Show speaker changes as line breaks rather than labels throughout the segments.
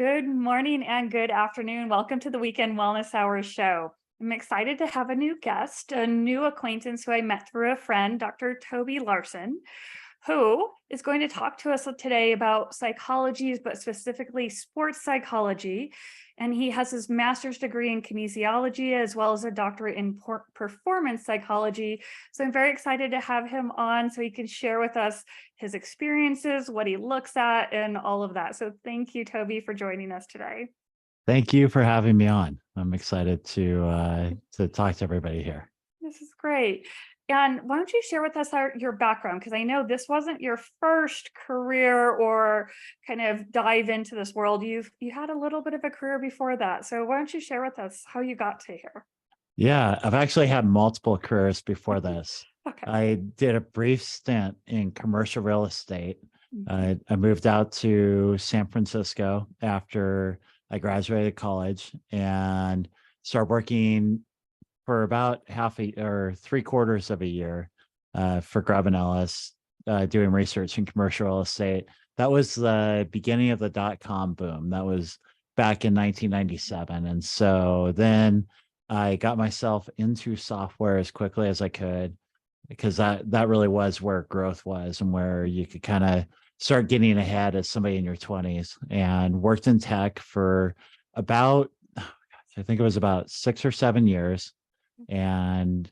Good morning and good afternoon. Welcome to the Weekend Wellness Hours show. I'm excited to have a new guest, a new acquaintance who I met through a friend, Dr. Toby Larson, who is going to talk to us today about psychology, but specifically sports psychology. And he has his master's degree in kinesiology as well as a doctorate in performance psychology. So I'm very excited to have him on so he can share with us his experiences, what he looks at, and all of that. So thank you, Toby, for joining us today.
Thank you for having me on. I'm excited to talk to everybody here.
This is great. And why don't you share with us your background? Because I know this wasn't your first career or kind of dive into this world. You had a little bit of a career before that. So why don't you share with us how you got to here?
Yeah, I've actually had multiple careers before this.
Okay.
I did a brief stint in commercial real estate.
Mhm.
I moved out to San Francisco after I graduated college and started working for about half a or three quarters of a year for Grubb and Ellis, doing research in commercial real estate. That was the beginning of the dot-com boom. That was back in 1997. And so then I got myself into software as quickly as I could because that really was where growth was and where you could kind of start getting ahead as somebody in your 20s, and worked in tech for about, I think it was about 6 or 7 years. And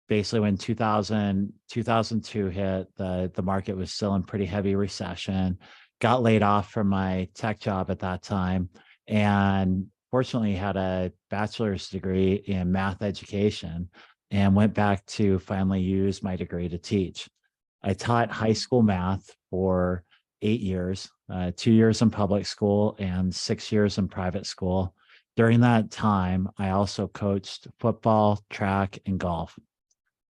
basically when 2002 hit, the market was still in pretty heavy recession. Got laid off from my tech job at that time, and fortunately had a bachelor's degree in math education, and went back to finally use my degree to teach. I taught high school math for 8 years, 2 years in public school and 6 years in private school. During that time, I also coached football, track, and golf.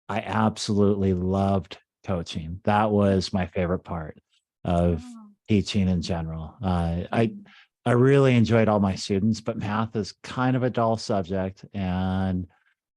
I absolutely loved coaching. That was my favorite part of
Oh.
teaching in general.
Mhm.
I really enjoyed all my students, but math is kind of a dull subject. And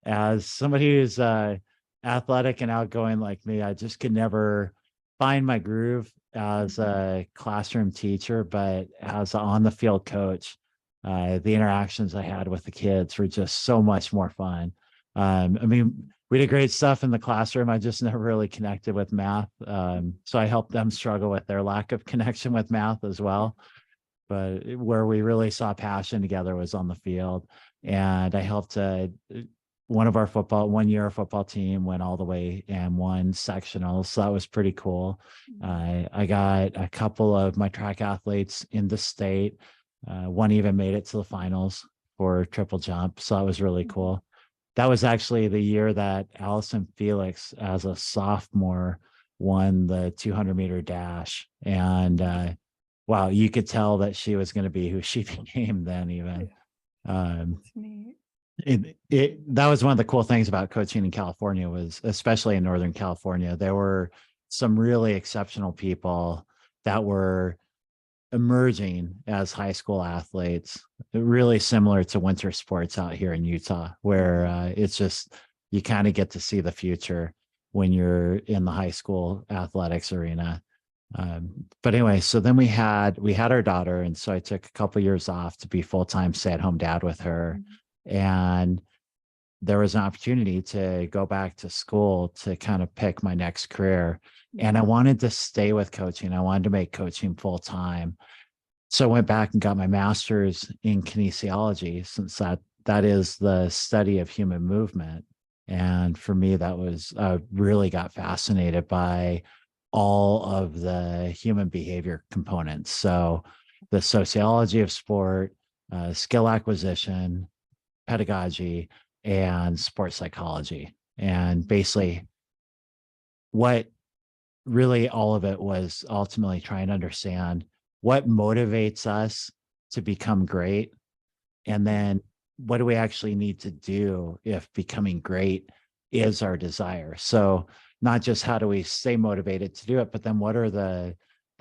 as somebody who's athletic and outgoing like me, I just could never find my groove as
Mhm.
a classroom teacher. But as an on the field coach, the interactions I had with the kids were just so much more fun. I mean, we did great stuff in the classroom. I just never really connected with math. So I helped them struggle with their lack of connection with math as well. But where we really saw passion together was on the field. And I helped one of our football, 1 year our football team went all the way and won sectionals. So that was pretty cool.
Mhm.
I got a couple of my track athletes in the state. One even made it to the finals for triple jump. So that was really
Mhm.
cool. That was actually the year that Allison Felix, as a sophomore, won the 200-meter dash. And wow, you could tell that she was going to be who she became then, even.
Yeah,
Um,
that's neat.
that was one of the cool things about coaching in California, was especially in Northern California, there were some really exceptional people that were emerging as high school athletes, really similar to winter sports out here in Utah, where
Mhm.
it's just, you kind of get to see the future when you're in the high school athletics arena. But anyway, so then we had our daughter, and so I took a couple years off to be full-time stay-at-home dad with her.
Mhm.
And there was an opportunity to go back to school to kind of pick my next career. And I
Mhm.
wanted to stay with coaching. I wanted to make coaching full time. So I went back and got my master's in kinesiology, since that is the study of human movement. And for me, that was really got fascinated by all of the human behavior components. So the sociology of sport, skill acquisition, pedagogy, and sports psychology. And
Mhm.
basically, what really all of it was ultimately trying to understand what motivates us to become great. And
Mhm.
then what do we actually need to do if becoming great is our desire? So not just how do we stay motivated to do it, but then what are the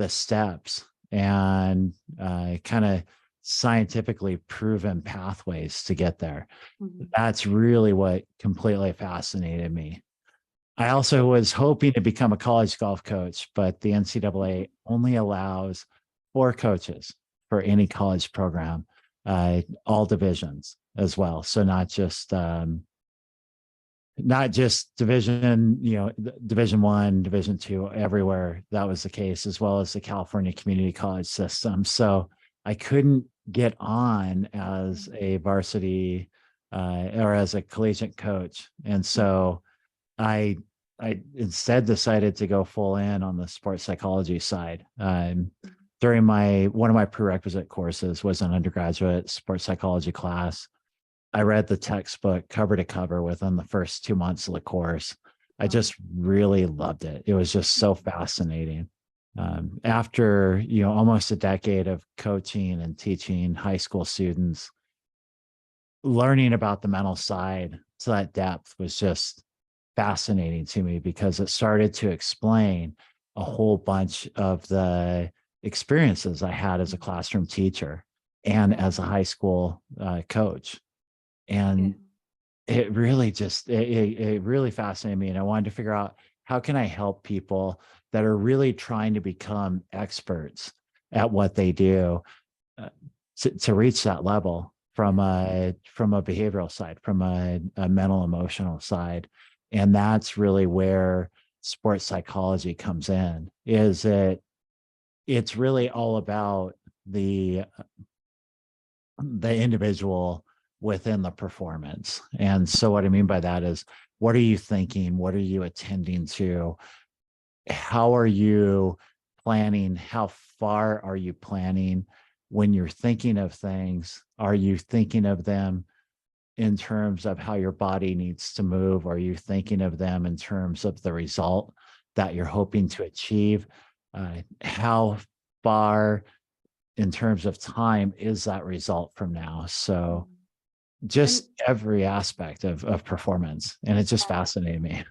steps and kind of scientifically proven pathways to get there.
Mhm.
That's really what completely fascinated me. I also was hoping to become a college golf coach, but the NCAA only allows 4 coaches. for any college program, all divisions as well. So not just division, division one, division two, everywhere that was the case, as well as the California community college system. So I couldn't get on as a varsity or as a collegiate coach. And so I I instead decided to go full in on the sports psychology side. During one of my prerequisite courses was an undergraduate sports psychology class. I read the textbook cover to cover within the first 2 months of the course. I
Wow.
just really loved it. It was just so fascinating. After almost a decade of coaching and teaching high school students, learning about the mental side to that depth was just fascinating to me because it started to explain a whole bunch of the experiences I had as a classroom teacher and
Yeah.
as a high school coach.
Yeah.
And it really it really fascinated me. And I wanted to figure out, how can I help people that are really trying to become experts at what they do, uh, to reach that level from a behavioral side, from a mental emotional side. And that's really where sports psychology comes in. It's really all about the individual within the performance. And so what I mean by that is, what are you thinking? What are you attending to? How are you planning? How far are you planning? When you're thinking of things, are you thinking of them in terms of how your body needs to move? Are you thinking of them in terms of the result that you're hoping to achieve? How far in terms of time is that result from now? So
Mhm. And
just every aspect of performance. And it just
yeah.
fascinated me.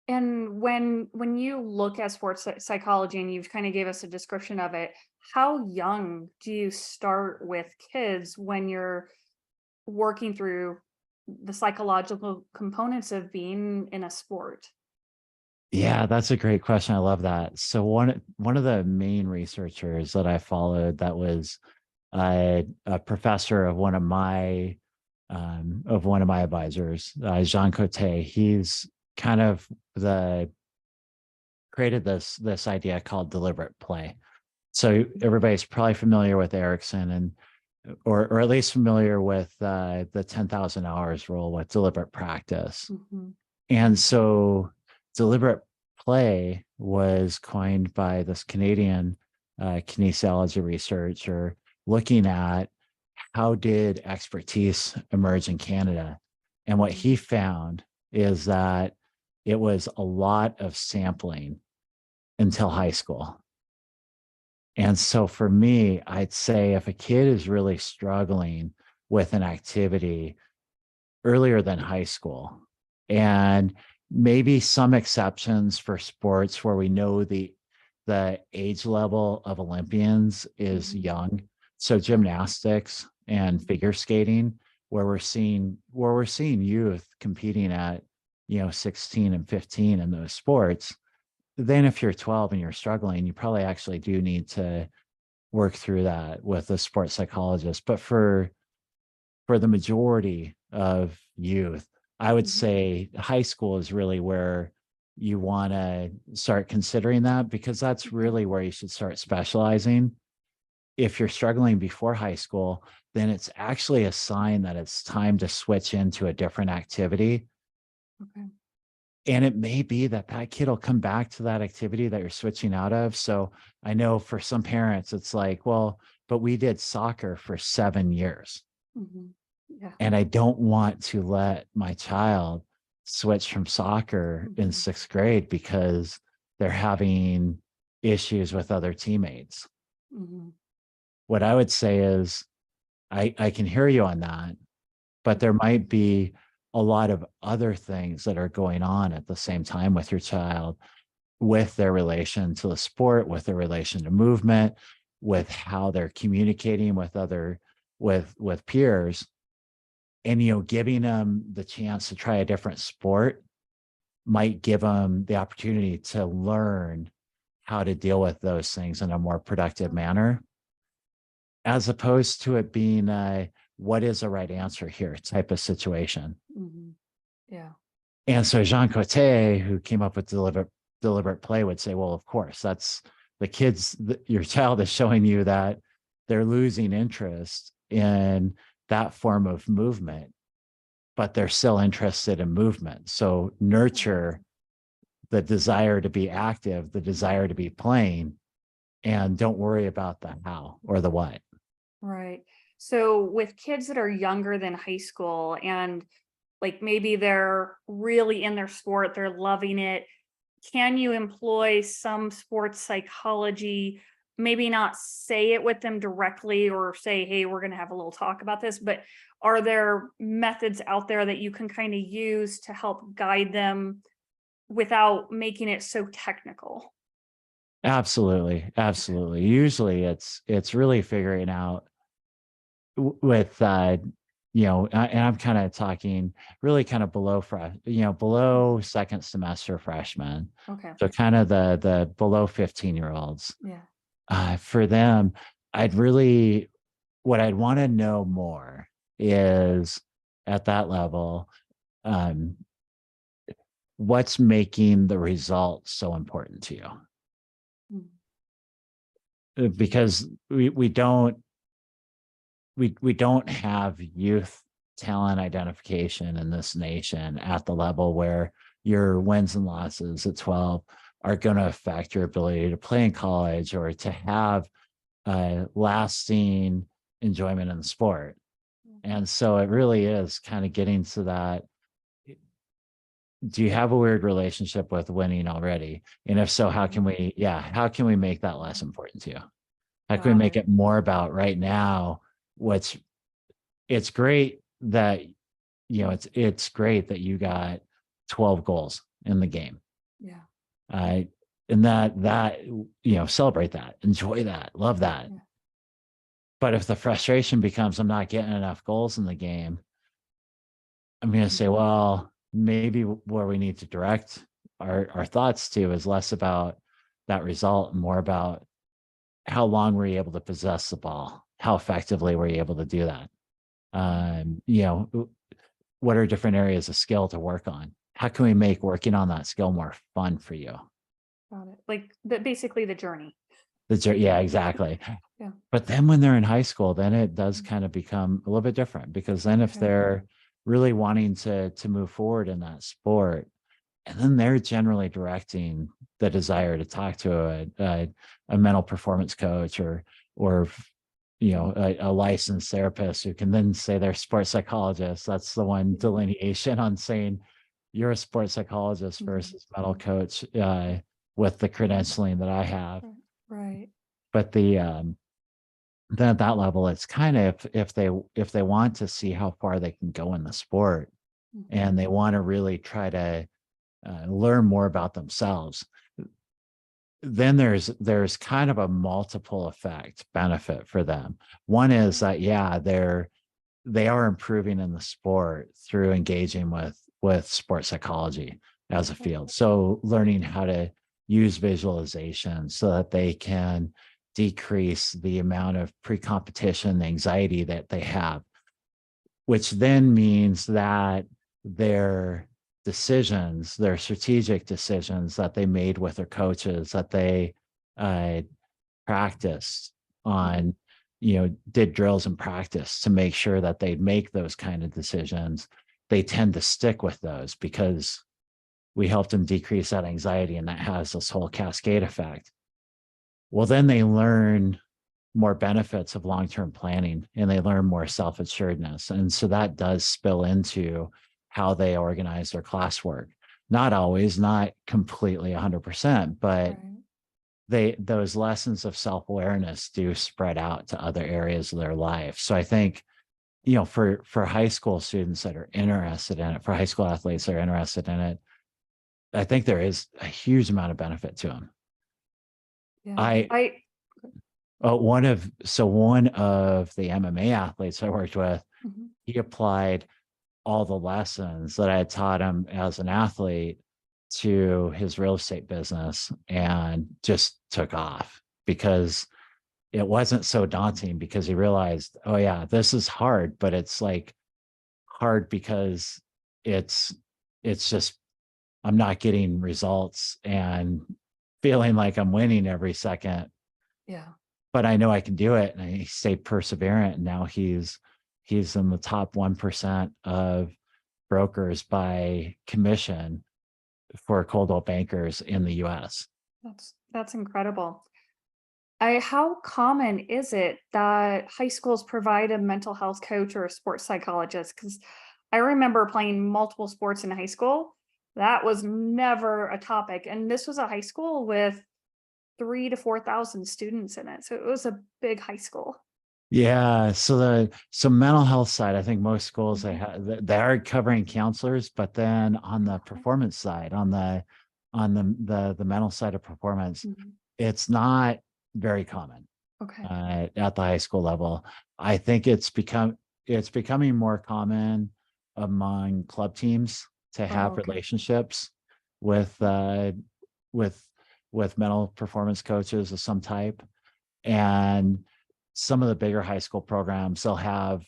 And when you look at sports psychology and you've kind of gave us a description of it, how young do you start with kids when you're working through the psychological components of being in a sport?
Yeah, that's a great question. I love that. So one of the main researchers that I followed, that was a professor of one of my advisors, Jean Cote. He's kind of the created this idea called deliberate play. So everybody's probably familiar with Erickson, and or at least familiar with the 10,000 hours rule with deliberate practice.
Mhm.
And so deliberate play was coined by this Canadian kinesiology researcher, looking at how did expertise emerge in Canada. And what he found is that it was a lot of sampling until high school. And so for me, I'd say if a kid is really struggling with an activity earlier than high school, and maybe some exceptions for sports where we know the age level of Olympians is
Mhm.
young. So
Yeah.
gymnastics and figure skating, where we're seeing youth competing at 16 and 15 in those sports. Then if you're 12 and you're struggling, you probably actually do need to work through that with a sports psychologist. But for the majority of youth, I would
Mhm.
say high school is really where you want to start considering that, because that's
Okay.
really where you should start specializing. If you're struggling before high school, then it's actually a sign that it's time to switch into a different activity.
Okay.
And it may be that that kid will come back to that activity that you're switching out of. So I know for some parents, it's like, well, but we did soccer for 7 years,
Mhm. Yeah.
and I don't want to let my child switch from soccer in
Mhm.
6th grade because they're having issues with other teammates.
Mhm.
What I would say is, I can hear you on that, but there
Mhm.
might be a lot of other things that are going on at the same time with your child, with their relation to the sport, with their relation to movement, with how they're communicating with with peers. And giving them the chance to try a different sport might give them the opportunity to learn how to deal with those things in a more productive manner. as opposed to it being a what is the right answer here type of situation.
Mhm. Yeah.
And so Jean Coté, who came up with deliberate play, would say, well, of course, that's the kids, your child is showing you that they're losing interest in that form of movement, but they're still interested in movement. So nurture the desire to be active, the desire to be playing, and don't worry about the how or the what.
Right. So with kids that are younger than high school and like maybe they're really in their sport, they're loving it. Can you employ some sports psychology? Maybe not say it with them directly or say, hey, we're going to have a little talk about this, but are there methods out there that you can kind of use to help guide them without making it so technical?
Absolutely, absolutely. Usually it's really figuring out with and I'm kind of talking really kind of below second semester freshmen.
Okay.
So kind of the below 15-year-olds.
Yeah.
For them, I'd really what I'd want to know more is at that level, um, what's making the results so important to you?
Mm.
Because we don't have youth talent identification in this nation at the level where your wins and losses at 12 are going to affect your ability to play in college or to have lasting enjoyment in the sport. And so it really is kind of getting to that. Do you have a weird relationship with winning already? And if so, how can we make that less important to you? How can we
Got
make
it.
it more about right now? What's it's great that it's great that you got 12 goals in the game.
Yeah.
Uh, and celebrate that, enjoy that, love that.
Yeah.
But if the frustration becomes I'm not getting enough goals in the game, I'm going to say,
Mhm.
well, maybe where we need to direct our thoughts to is less about that result and more about how long were you able to possess the ball? How effectively were you able to do that? Um, you know, what are different areas of skill to work on? How can we make working on that skill more fun for you?
Got it. Like basically the journey.
Yeah, exactly.
Yeah.
But then when they're in high school, then it does
Mm.
kind of become a little bit different because then if
Okay.
they're really wanting to move forward in that sport, and then they're generally directing the desire to talk to a mental performance coach or a licensed therapist who can then say they're sports psychologist. That's the one
Yeah.
delineation on saying you're a sports psychologist
Mhm.
versus mental coach with the credentialing that I have.
Right. Right.
But then at that level, it's kind of if they want to see how far they can go in the sport
Mhm.
and they want to really try to learn more about themselves, then there's kind of a multiple effect benefit for them. One is that they are improving in the sport through engaging with sports psychology as a
Okay.
field. So learning how to use visualization so that they can decrease the amount of pre-competition anxiety that they have, which then means that their decisions, their strategic decisions that they made with their coaches, that they uh, practiced
Mhm.
on, did drills and practice to make sure that they'd make those kind of decisions. They tend to stick with those because we helped them decrease that anxiety, and that has this whole cascade effect. Well, then they learn more benefits of long-term planning and they learn more self-assuredness. And so that does spill into how they organize their classwork. Not always, not completely 100%, but
Right.
those lessons of self-awareness do spread out to other areas of their life. So I think, for high school students that are interested in it, for high school athletes that are interested in it, I think there is a huge amount of benefit to them.
Yeah.
I
I
one of the MMA athletes I worked with,
Mhm.
he applied all the lessons that I had taught him as an athlete to his real estate business and just took off because it wasn't so daunting because he realized, oh yeah, this is hard, but it's like hard because it's it's just I'm not getting results and feeling like I'm winning every second,
Yeah.
but I know I can do it. And he stayed perseverant. And now he's in the top 1% of brokers by commission for Coldwell bankers in the US.
That's incredible. How common is it that high schools provide a mental health coach or a sports psychologist? Because I remember playing multiple sports in high school. That was never a topic. And this was a high school with 3 to 4,000 students in it. So it was a big high school.
Yeah, so mental health side, I think most schools
Mhm.
they are covering counselors, but then on the
Okay.
performance side, on the mental side of performance,
Mhm.
it's not very common
Okay.
at the high school level. I think it's becoming more common among club teams to
Oh,
have
okay.
relationships with with with mental performance coaches of some type. And some of the bigger high school programs, they'll have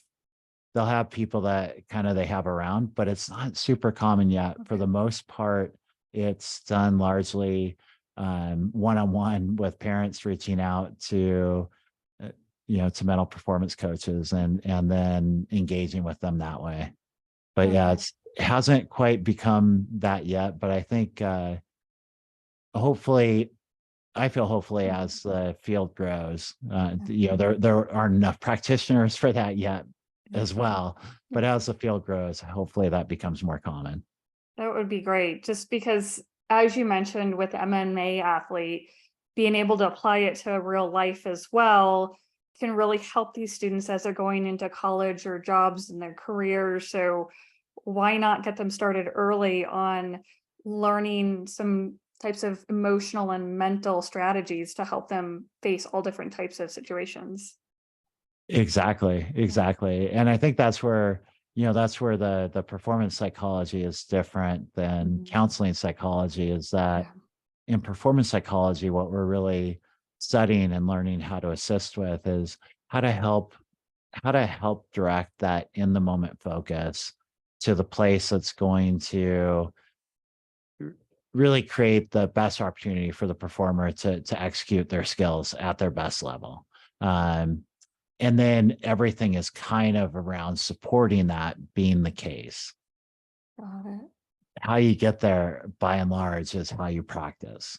people that kind of they have around, but it's not super common yet. For
Okay.
the most part, it's done largely one-on-one with parents reaching out to uh, to mental performance coaches and then engaging with them that way. But yeah,
Okay.
it hasn't quite become that yet, but I think hopefully I feel hopefully
Mhm.
as the field grows,
Yeah.
there aren't enough practitioners for that yet
Yeah.
as well. But
Yeah.
as the field grows, hopefully that becomes more common.
That would be great, just because, as you mentioned with MMA athlete, being able to apply it to real life as well can really help these students as they're going into college or jobs in their careers. So why not get them started early on learning some types of emotional and mental strategies to help them face all different types of situations?
Exactly,
Yeah.
exactly. And I think that's where the performance psychology is different than
Mhm.
counseling psychology, is that
Yeah.
in performance psychology, what we're really studying and learning how to assist with is how to help how to help direct that in the moment focus to the place that's going to really create the best opportunity for the performer to execute their skills at their best level. Um, and then everything is kind of around supporting that being the case.
Got it.
How you get there, by and large, is how you practice.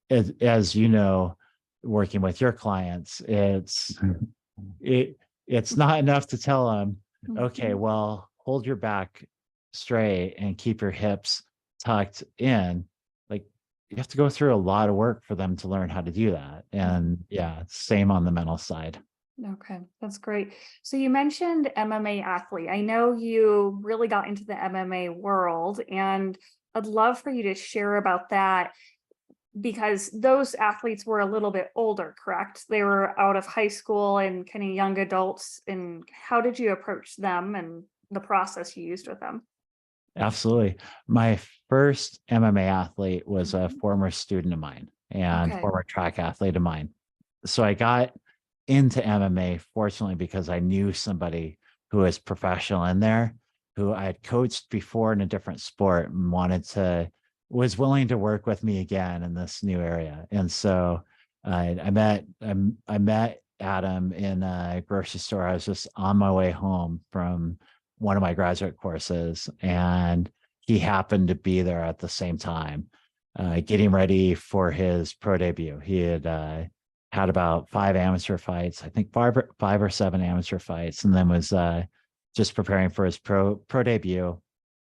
As you know, working with your clients, it it's not enough to tell them, okay,
Mhm.
well, hold your back straight and keep your hips tucked in. Like, you have to go through a lot of work for them to learn how to do that.
Yeah.
And yeah, same on the mental side.
Okay, that's great. So you mentioned MMA athlete. I know you really got into the MMA world, and I'd love for you to share about that, because those athletes were a little bit older, correct? They were out of high school and kind of young adults. And how did you approach them and the process you used with them?
Absolutely. My first MMA athlete was a
Mhm.
former student of mine and
Okay.
former track athlete of mine. So I got into MMA fortunately because I knew somebody who was professional in there, who I had coached before in a different sport and was willing to work with me again in this new area. And so I met Adam in a grocery store. I was just on my way home from one of my graduate courses, and he happened to be there at the same time, getting ready for his pro debut. He had about 5 amateur fights, I think five or seven amateur fights, and then was just preparing for his pro debut.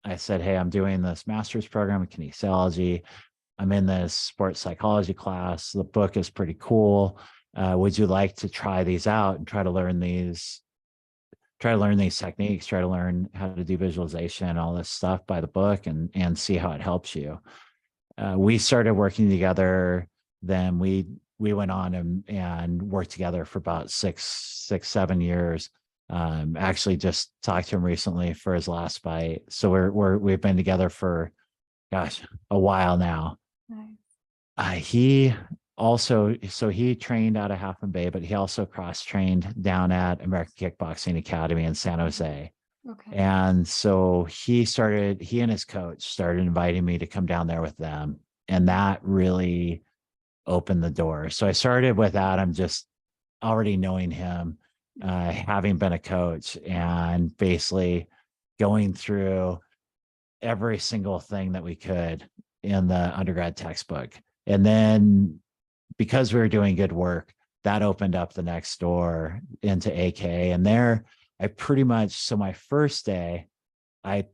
I said, "Hey, I'm doing this master's program in kinesiology. I'm in this sports psychology class. The book is pretty cool. Would you like to try these out and try to learn these techniques, try to learn how to do visualization, all this stuff by the book, and see how it helps you?" We started working together. Then we went on and worked together for about 7 years. Actually, just talked to him recently for his last fight. So we've been together for, gosh, a while now.
Nice.
He also, so he trained out of Half Moon Bay, but he also cross trained down at American Kickboxing Academy in San Jose.
Okay.
And so he and his coach started inviting me to come down there with them. And that really opened the door. So I started with Adam, just already knowing him, having been a coach, and basically going through every single thing that we could in the undergrad textbook. And then because we were doing good work, that opened up the next door into AK. And there I pretty much, so my first day, I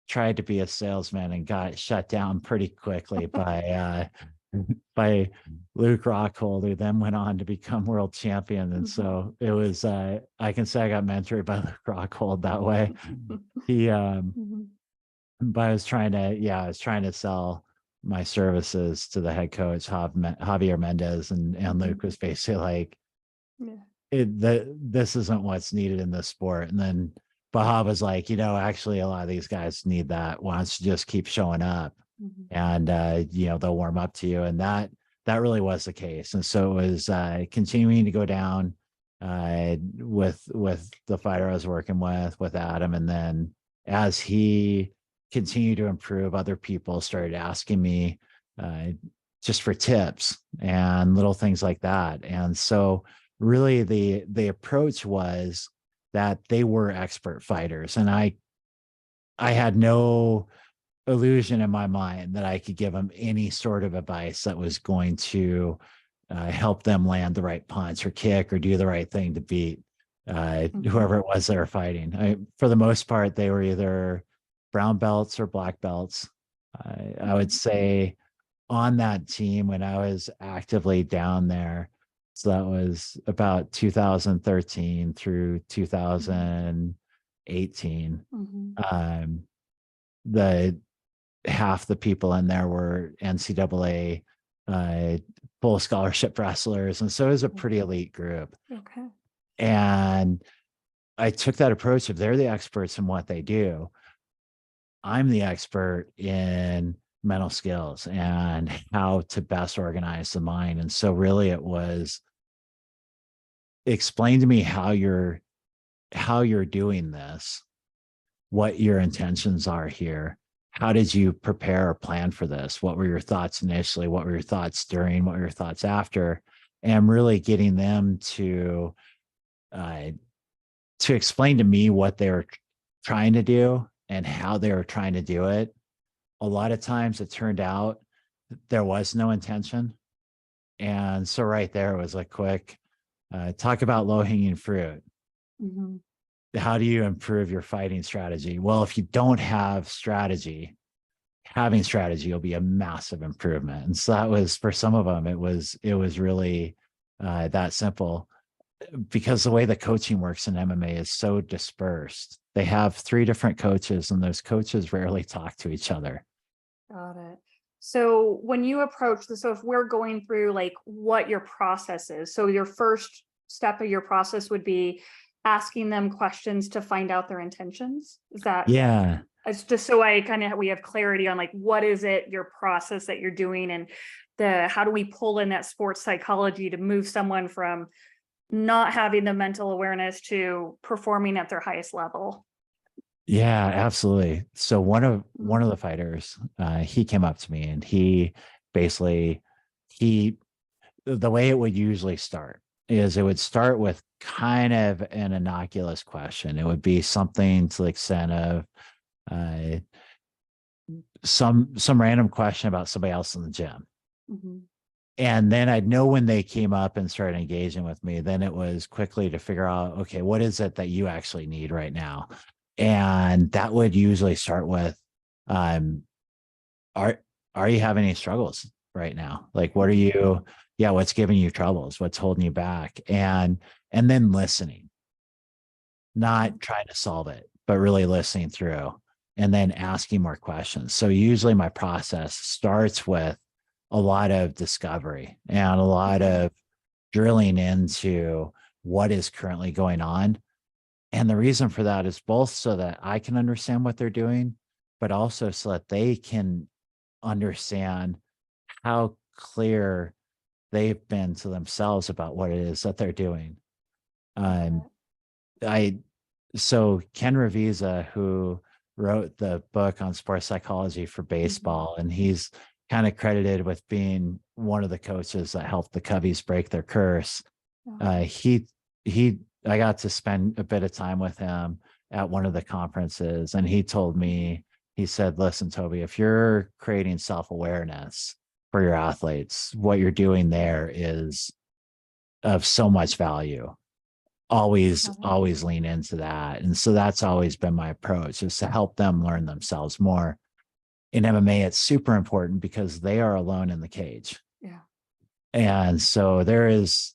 tried to be a salesman and got shut down pretty quickly by Luke Rockhold, who then went on to become world champion. And so it was, I can say I got mentored by Luke Rockhold that way. He, but I was trying to sell my services to the head coach, Javier Mendez, and Luke was basically like, this isn't what's needed in this sport. And then Baha was like, actually a lot of these guys need that. Why don't you just keep showing up, and they'll warm up to you. And that really was the case. And so it was continuing to go down with the fighter I was working with Adam. And then as he continued to improve, other people started asking me just for tips and little things like that. And so really the approach was that they were expert fighters, and I had no illusion in my mind that I could give them any sort of advice that was going to help them land the right punch or kick or do the right thing to beat whoever it was they were fighting. For the most part, they were either brown belts or black belts. I would say on that team when I was actively down there, so that was about 2013 through 2018. The half the people in there were NCAA full scholarship wrestlers, and so it was a pretty elite group.
Okay.
And I took that approach of they're the experts in what they do. I'm the expert in mental skills and how to best organize the mind. And so really it was explain to me how you're doing this, what your intentions are here. How did you prepare or plan for this? What were your thoughts initially? What were your thoughts during? What were your thoughts after? And really getting them to explain to me what they were trying to do and how they were trying to do it. A lot of times it turned out there was no intention. And so right there was a quick talk about low-hanging fruit. How do you improve your fighting strategy? Well, if you don't have strategy, having strategy will be a massive improvement. And so that was, for some of them, it was really that simple, because the way the coaching works in MMA is so dispersed. They have 3 different coaches, and those coaches rarely talk to each other.
Got it. So when you approach this, so if we're going through like what your process is, so your first step of your process would be asking them questions to find out their intentions. Is that?
Yeah.
It's just so we have clarity on like, what is it, your process that you're doing, and how do we pull in that sports psychology to move someone from not having the mental awareness to performing at their highest level?
Yeah, absolutely. So one of the fighters, he came up to me, and he basically, the way it would usually start is it would start with kind of an innocuous question. It would be something to the extent of some random question about somebody else in the gym. And then I'd know when they came up and started engaging with me, then it was quickly to figure out, okay, what is it that you actually need right now? And that would usually start with, are you having any struggles right now? Like, what's giving you troubles? What's holding you back? And then listening, not trying to solve it, but really listening through, and then asking more questions. So usually my process starts with a lot of discovery and a lot of drilling into what is currently going on. And the reason for that is both so that I can understand what they're doing, but also so that they can understand how clear they've been to themselves about what it is that they're doing. Um, I so Ken Revisa, who wrote the book on sports psychology for baseball, and he's kind of credited with being one of the coaches that helped the Cubbies break their curse. He I got to spend a bit of time with him at one of the conferences, and he told me, he said, listen, Toby, if you're creating self-awareness for your athletes, what you're doing there is of so much value. Always lean into that. And so that's always been my approach, is to help them learn themselves more. In MMA, it's super important because they are alone in the cage.
Yeah.
And so there is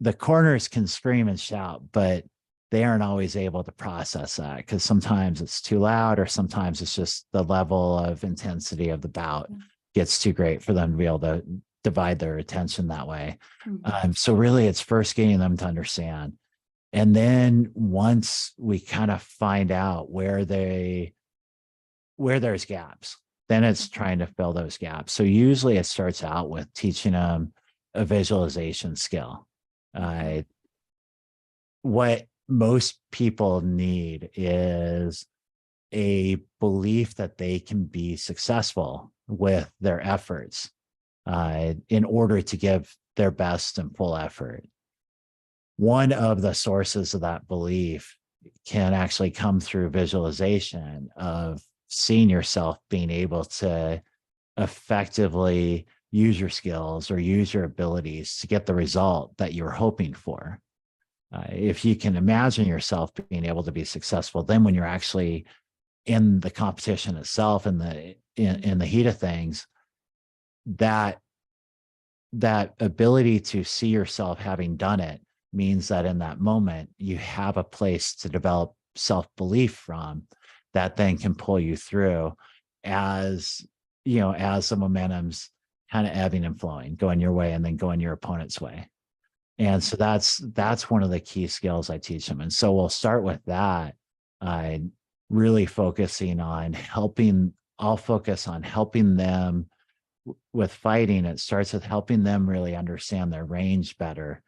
the corners can scream and shout, but they aren't always able to process that, because sometimes it's too loud, or sometimes it's just the level of intensity of the bout gets too great for them to be able to divide their attention that way. So really it's first getting them to understand. And then once we kind of find out where there's gaps, then it's trying to fill those gaps. So usually it starts out with teaching them a visualization skill. What most people need is a belief that they can be successful with their efforts, in order to give their best and full effort. One of the sources of that belief can actually come through visualization of seeing yourself being able to effectively use your skills or use your abilities to get the result that you're hoping for. If you can imagine yourself being able to be successful, then when you're actually in the competition itself, in the heat of things, that ability to see yourself having done it means that in that moment you have a place to develop self-belief from, that then can pull you through as the momentum's kind of ebbing and flowing, going your way and then going your opponent's way. And so that's one of the key skills I teach them. And so we'll start with that, really focusing on I'll focus on helping them with fighting. It starts with helping them really understand their range better,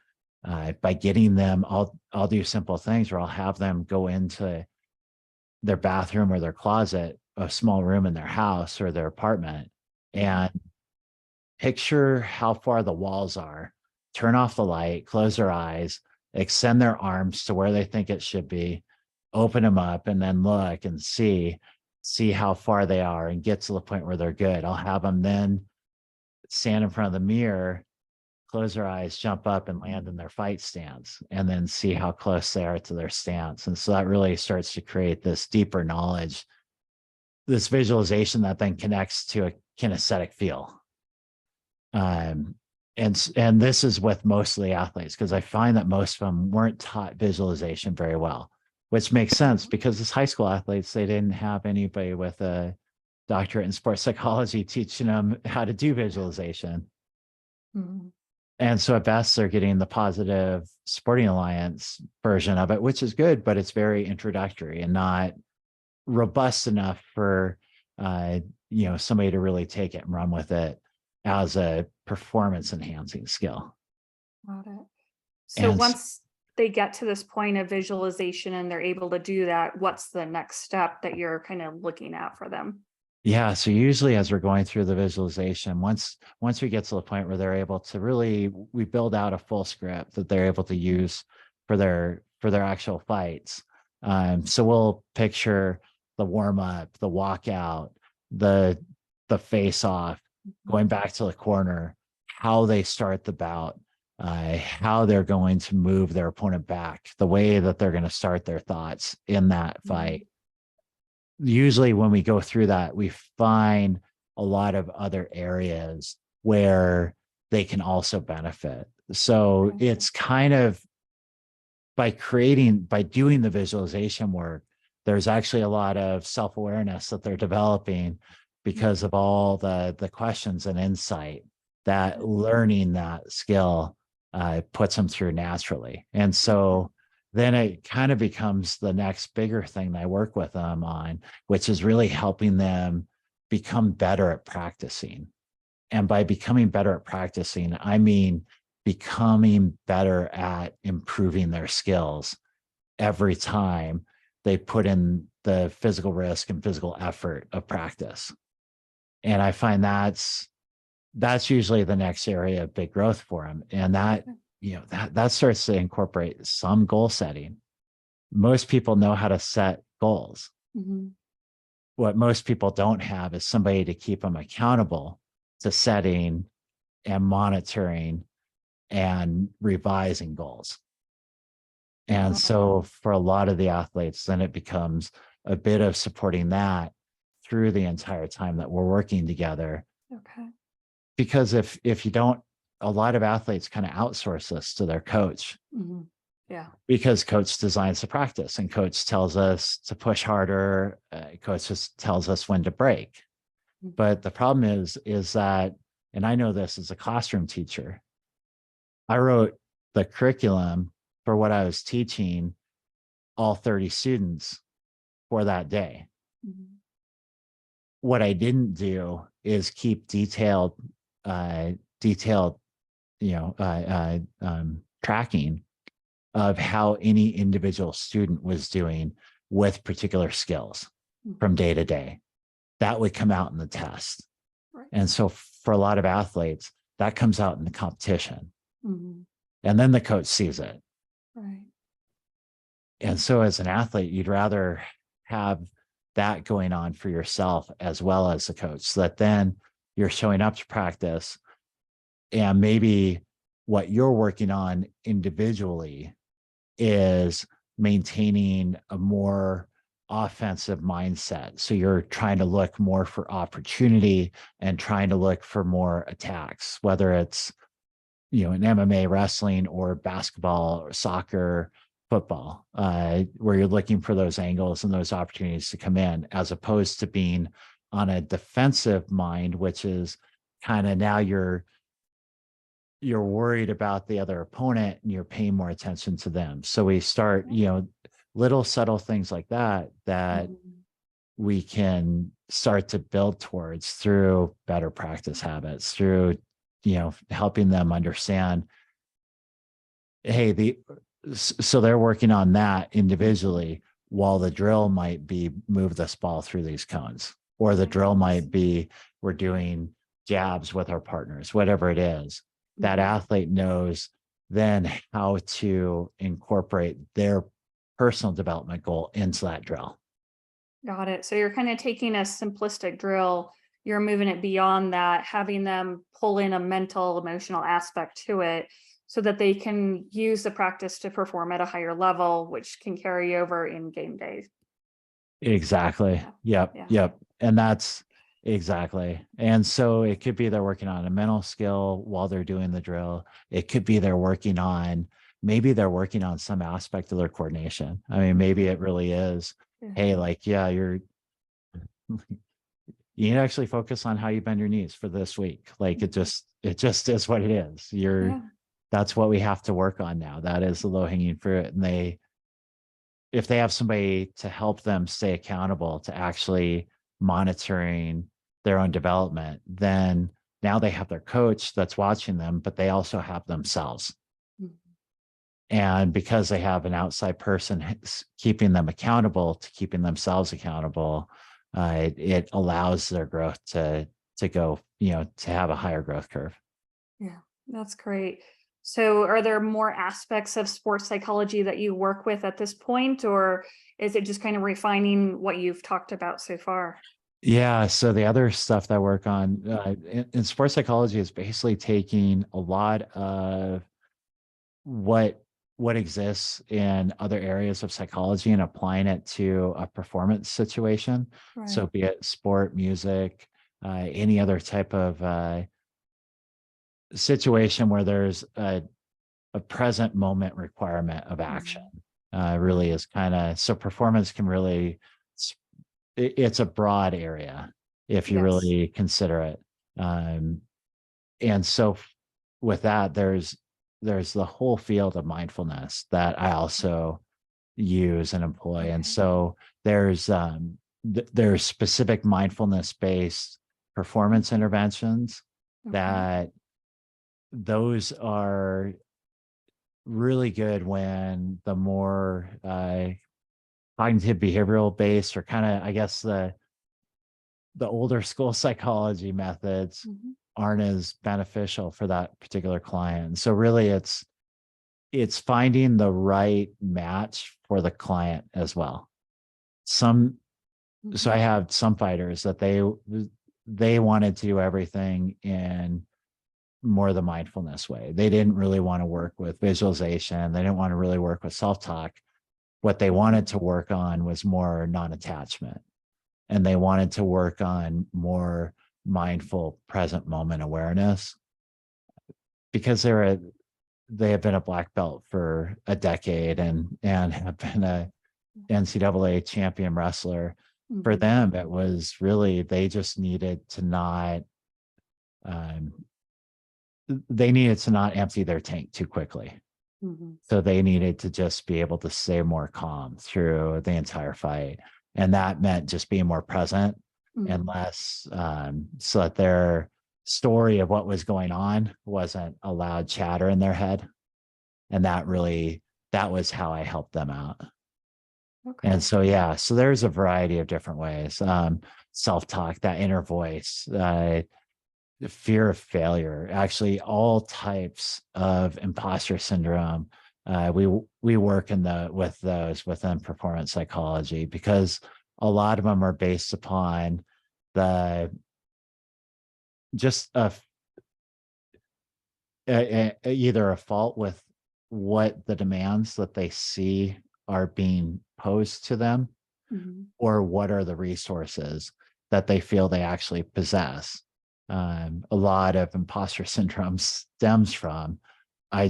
by getting them. I'll do simple things where I'll have them go into their bathroom or their closet, a small room in their house or their apartment, and picture how far the walls are. Turn off the light, close their eyes, extend their arms to where they think it should be, open them up, and then look and see how far they are and get to the point where they're good. I'll have them then stand in front of the mirror, close their eyes, jump up and land in their fight stance, and then see how close they are to their stance. And so that really starts to create this deeper knowledge, this visualization that then connects to a kinesthetic feel. And this is with most of the athletes, because I find that most of them weren't taught visualization very well, which makes sense because as high school athletes, they didn't have anybody with a doctorate in sports psychology teaching them how to do visualization. And so at best, they're getting the Positive Sporting Alliance version of it, which is good, but it's very introductory and not robust enough for somebody to really take it and run with it as a performance enhancing skill.
Got it. So once they get to this point of visualization and they're able to do that, what's the next step that you're kind of looking at for them?
Yeah. So usually as we're going through the visualization, once we get to the point where they're able to we build out a full script that they're able to use for their actual fights. So we'll picture the warm up, the walkout, the face off, going back to the corner, how they start the bout, how they're going to move their opponent back, the way that they're going to start their thoughts in that fight. Usually when we go through that, we find a lot of other areas where they can also benefit. So it's kind of by doing the visualization work, there's actually a lot of self-awareness that they're developing because of all the questions and insight that learning that skill puts them through naturally. And so then it kind of becomes the next bigger thing that I work with them on, which is really helping them become better at practicing. And by becoming better at practicing, I mean becoming better at improving their skills every time they put in the physical risk and physical effort of practice. And I find that's usually the next area of big growth for them. And that, that starts to incorporate some goal setting. Most people know how to set goals.
Mm-hmm.
What most people don't have is somebody to keep them accountable to setting and monitoring and revising goals. And so for a lot of the athletes, then it becomes a bit of supporting that through the entire time that we're working together.
Okay.
Because if you don't, a lot of athletes kind of outsource this to their coach.
Mm-hmm. Yeah.
Because coach designs the practice and coach tells us to push harder. Coach just tells us when to break.
Mm-hmm.
But the problem is that, and I know this as a classroom teacher, I wrote the curriculum for what I was teaching all 30 students for that day.
Mm-hmm.
What I didn't do is keep detailed, tracking of how any individual student was doing with particular skills from day to day. That would come out in the test.
Right.
And so for a lot of athletes, that comes out in the competition.
Mm-hmm.
And then the coach sees it.
Right.
And so as an athlete, you'd rather have that going on for yourself as well as the coach, so that then you're showing up to practice and maybe what you're working on individually is maintaining a more offensive mindset. So you're trying to look more for opportunity and trying to look for more attacks, whether it's, in MMA, wrestling, or basketball, or soccer, football, where you're looking for those angles and those opportunities to come in, as opposed to being on a defensive mind, which is kind of now you're worried about the other opponent and you're paying more attention to them. So we start, little subtle things like that
Mm-hmm.
we can start to build towards through better practice habits, through, helping them understand, hey, so they're working on that individually, while the drill might be move this ball through these cones, or the drill might be we're doing jabs with our partners, whatever it is. That athlete knows then how to incorporate their personal development goal into that drill.
Got it. So you're kind of taking a simplistic drill, you're moving it beyond that, having them pull in a mental, emotional aspect to it so that they can use the practice to perform at a higher level, which can carry over in game days.
Exactly.
Yeah.
Yep. And that's exactly. And so it could be they're working on a mental skill while they're doing the drill. It could be maybe they're working on some aspect of their coordination. I mean, maybe it really is, hey, like, you need to actually focus on how you bend your knees for this week. Like it just is what it is. That's what we have to work on now. That is the low hanging fruit. And if they have somebody to help them stay accountable to actually monitoring their own development, then now they have their coach that's watching them, but they also have themselves. And because they have an outside person keeping them accountable to keeping themselves accountable, it allows their growth to go, to have a higher growth curve.
Yeah, that's great. So are there more aspects of sports psychology that you work with at this point, or is it just kind of refining what you've talked about so far?
Yeah. So the other stuff that I work on in sports psychology is basically taking a lot of what exists in other areas of psychology and applying it to a performance situation.
Right.
So be it sport, music, any other type of situation where there's a present moment requirement of action. Really is kind of, so performance can really, it's a broad area if you really consider it. And so with that, there's the whole field of mindfulness that I also use and employ. And so there's specific mindfulness based performance interventions
Okay.
that those are really good when the more cognitive behavioral based, or kind of, I guess, the older school psychology methods
Mhm.
aren't as beneficial for that particular client. So really it's finding the right match for the client as well. Some So
Mhm.
I have some fighters that they wanted to do everything in more the mindfulness way. They didn't really want to work with visualization. They didn't want to really work with self-talk. What they wanted to work on was more non-attachment, and they wanted to work on more mindful present moment awareness, because they have been a black belt for a decade, and have been a NCAA champion wrestler. For
Mhm.
them, it was really, they just needed to not um, they needed to not empty their tank too quickly.
Mhm.
So they needed to just be able to stay more calm through the entire fight. And that meant just being more present and
Mhm.
less, so that their story of what was going on wasn't a loud chatter in their head. And that was how I helped them out. And
Okay.
so, yeah, so there's a variety of different ways. Self-talk, that inner voice, the fear of failure, actually all types of imposter syndrome. We work with those within performance psychology, because a lot of them are based upon the just either a fault with what the demands that they see are being posed to them,
Mhm.
or what are the resources that they feel they actually possess. A lot of imposter syndrome stems from, I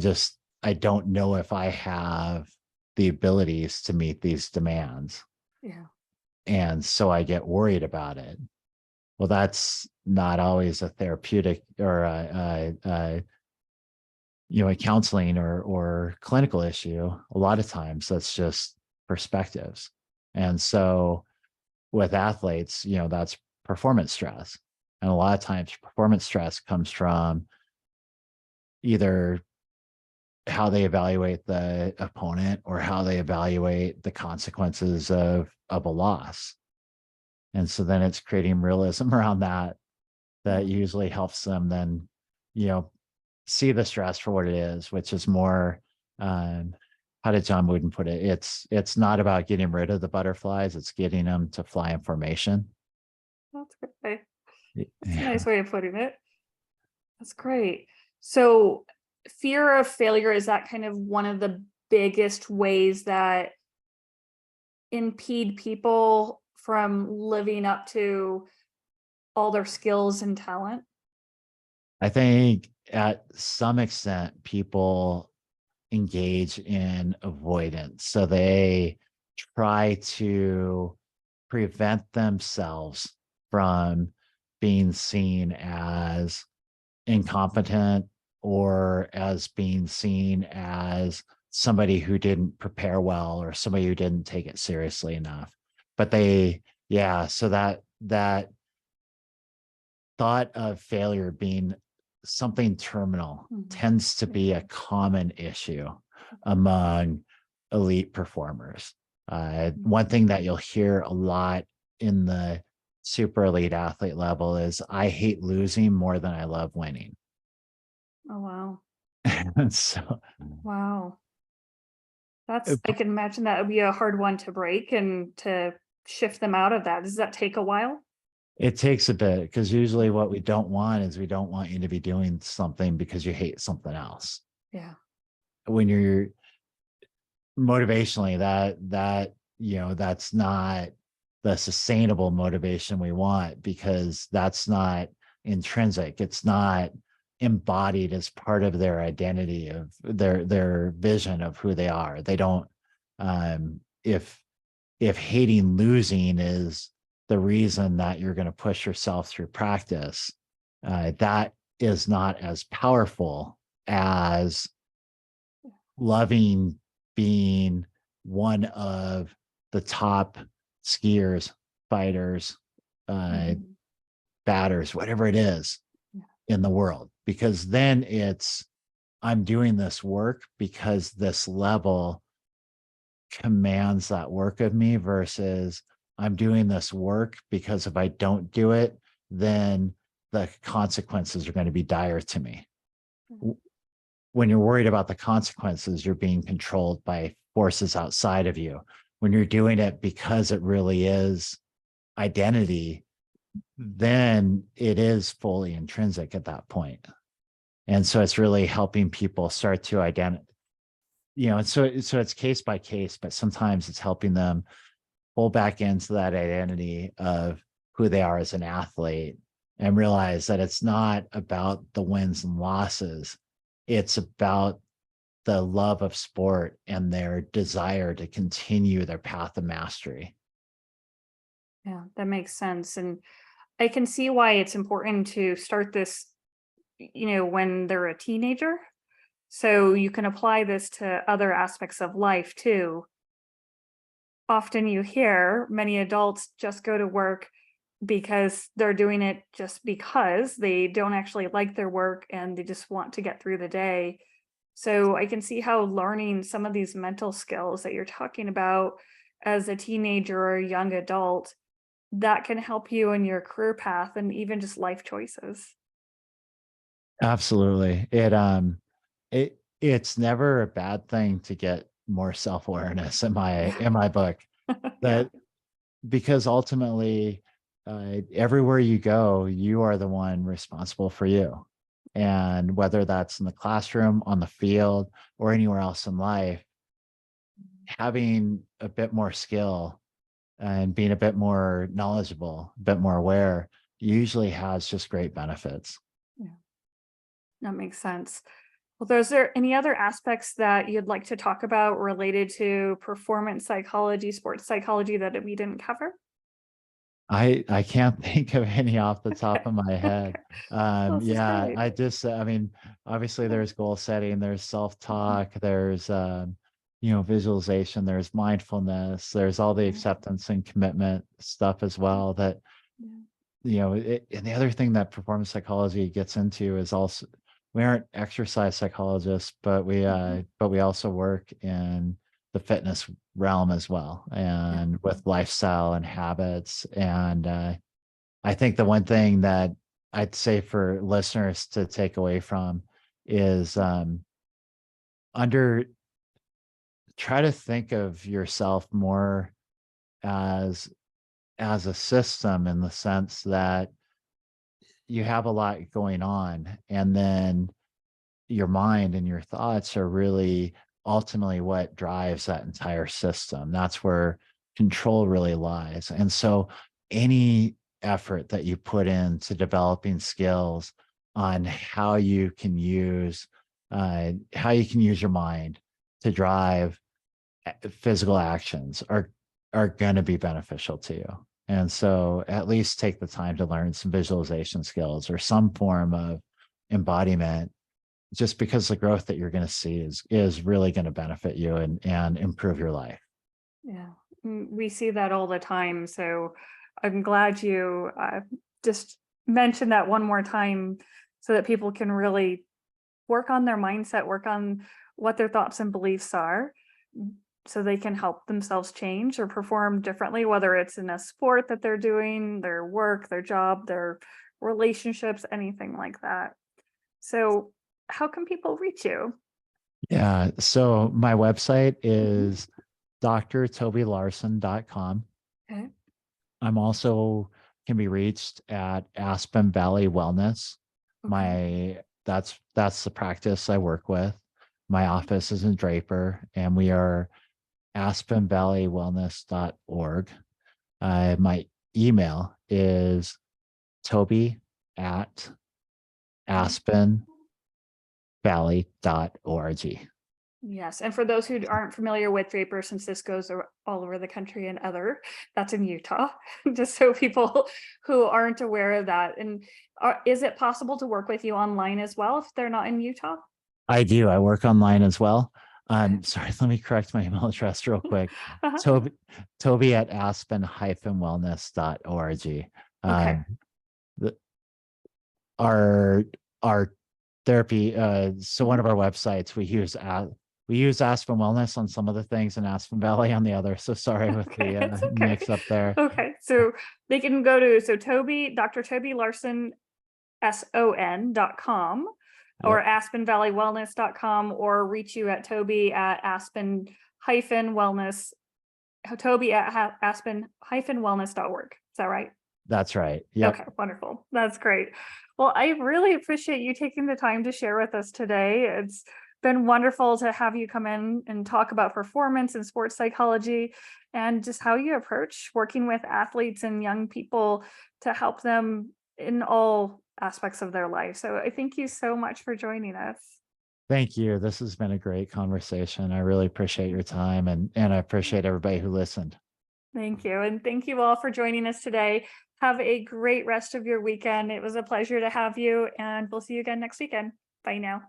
don't know if I have the abilities to meet these demands.
Yeah.
And so I get worried about it. Well, that's not always a therapeutic or a counseling or clinical issue. A lot of times that's just perspectives. And so with athletes, that's performance stress. And a lot of times performance stress comes from either how they evaluate the opponent, or how they evaluate the consequences of a loss. And so then it's creating realism around that
Yeah.
usually helps them then, you know, see the stress for what it is, which is more, um, how did John Wooden put it? It's not about getting rid of the butterflies, it's getting them to fly in formation.
That's great. That's a
Yeah.
nice way of putting it. That's great. So, fear of failure, is that kind of one of the biggest ways that impede people from living up to all their skills and talent?
I think at some extent people engage in avoidance. So they try to prevent themselves from being seen as incompetent, or as being seen as somebody who didn't prepare well, or somebody who didn't take it seriously enough. But yeah, so that thought of failure being something terminal
Mhm.
tends to be a
Okay.
common issue among elite performers. One
Mhm.
thing that you'll hear a lot in the super elite athlete level is, I hate losing more than I love winning.
Oh, wow.
And so
Wow. That's,
it,
I can imagine that would be a hard one to break and to shift them out of that. Does that take a while?
it takes a bit, because usually what we don't want is, we don't want you to be doing something because you hate something else.
Yeah.
When you're motivationally, that's not the sustainable motivation we want, because that's not intrinsic, it's not embodied as part of their identity, of their vision of who they are. They don't, if hating losing is the reason that you're going to push yourself through practice, that is not as powerful as loving being one of the top skiers, fighters, uh,
Mhm.
batters, whatever it is. in the world, because then I'm doing this work because this level commands that work of me, versus I'm doing this work because if I don't do it, then the consequences are going to be dire to me. When you're worried about the consequences, you're being controlled by forces outside of you. When you're doing it because it really is identity, then it is fully intrinsic at that point. And so it's really helping people start to identify, and so it's case by case, but sometimes it's helping them pull back into that identity of who they are as an athlete and realize that it's not about the wins and losses. It's about the love of sport and their desire to continue their path of mastery.
Yeah, that makes sense. And I can see why it's important to start this, when they're a teenager. So you can apply this to other aspects of life too. Often you hear many adults just go to work because they're doing it just because they don't actually like their work and they just want to get through the day. So I can see how learning some of these mental skills that you're talking about as a teenager or a young adult, that can help you in your career path and even just life choices.
Absolutely. It's never a bad thing to get more self-awareness in my book.
Yeah.
That Because ultimately, everywhere you go, you are the one responsible for you. And whether that's in the classroom, on the field, or anywhere else in life, having a bit more skill and being a bit more knowledgeable, a bit more aware, usually has just great benefits.
Yeah, that makes sense. Well, is there any other aspects that you'd like to talk about related to performance psychology, sports psychology that we didn't cover?
I can't think of any off the top of my head.
Well, this is
Yeah,
great.
I mean, obviously
Yeah.
there's goal setting, there's
Mhm.
self-talk, there's visualization, there's mindfulness, there's all the
Yeah.
acceptance and commitment stuff as well. That
Yeah.
And the other thing that performance psychology gets into is also, we aren't exercise psychologists,
Mhm.
but we also work in the fitness realm as well,
Yeah.
and with lifestyle and habits. And I think the one thing that I'd say for listeners to take away from is, under try to think of yourself more as a system, in the sense that you have a lot going on, and then your mind and your thoughts are really ultimately what drives that entire system. That's where control really lies. And so any effort that you put into developing skills on how you can use your mind to drive physical actions are going to be beneficial to you. And so at least take the time to learn some visualization skills or some form of embodiment, just because the growth that you're going to see is really going to benefit you and improve your life.
Yeah. We see that all the time. So I'm glad you just mentioned that one more time so that people can really work on their mindset, work on what their thoughts and beliefs are, so they can help themselves change or perform differently, whether it's in a sport that they're doing, their work, their job, their relationships, anything like that. So, how can people reach you?
Yeah. So my website
Mhm.
is drtobylarson.com.
Okay.
I'm also can be reached at Aspen Valley Wellness.
Okay.
That's the practice I work with. My
Okay.
office is in Draper, and we are aspenvalleywellness.org. My email is toby at
Okay.
aspenvalley.org.
Yes, and for those who aren't familiar with Draper, since this goes all over the country and that's in Utah, just so people who aren't aware of that. And is it possible to work with you online as well if they're not in Utah?
I do. I work online as well.
Okay.
Sorry, let me correct my email address real quick.
Uh-huh.
Toby, Toby at aspen-wellness.org.
Okay.
Um, the, our our therapy. So one
Mhm.
of our websites, we use Aspen Wellness on some of the things and Aspen Valley on the other. So sorry with
Okay,
the
it's okay.
mix up there.
Okay, so they can go to Dr. Toby Larson son.com or
Yep,
aspenvalleywellness.com or reach you at Toby at aspen hyphen wellness Toby at aspen hyphen wellness.org. Is that right?
that's right. Yep.
Okay, wonderful. That's great. Well, I really appreciate you taking the time to share with us today. It's been wonderful to have you come in and talk about performance and sports psychology and just how you approach working with athletes and young people to help them in all aspects of their life. So I thank you so much for joining us.
Thank you. This has been a great conversation. I really appreciate your time, and I appreciate everybody who listened.
Thank you. And thank you all for joining us today. Have a great rest of your weekend. It was a pleasure to have you, and we'll see you again next weekend. Bye now.